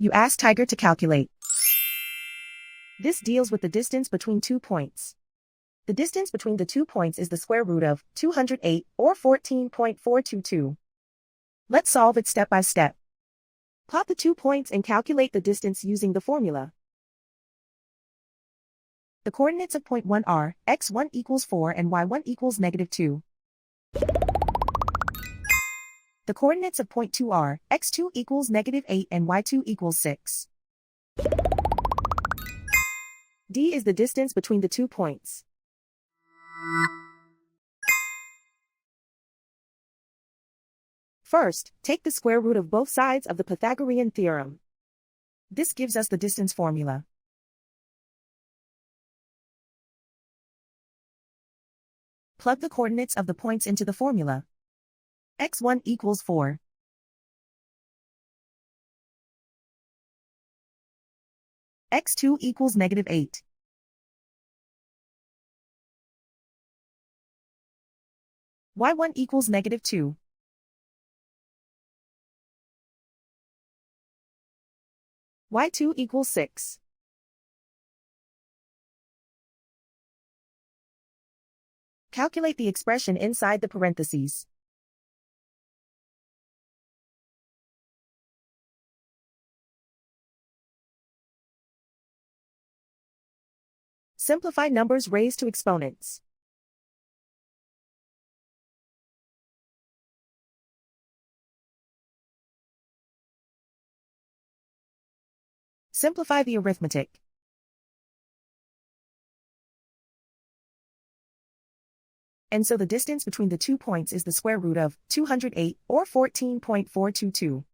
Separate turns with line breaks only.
You ask Tiger to calculate. This deals with the distance between 2 points. The distance between the 2 points is the square root of 208, or 14.422. Let's solve it step by step. Plot the 2 points and calculate the distance using the formula. The coordinates of point 1 are x1 equals 4 and y1 equals -2. The coordinates of point 2 are x2 equals -8 and y2 equals 6. D is the distance between the 2 points. First, take the square root of both sides of the Pythagorean theorem. This gives us the distance formula. Plug the coordinates of the points into the formula. x1 equals 4. x2 equals -8. y1 equals -2. y2 equals 6. Calculate the expression inside the parentheses. Simplify numbers raised to exponents. Simplify the arithmetic. And so the distance between the 2 points is the square root of 208, or 14.422.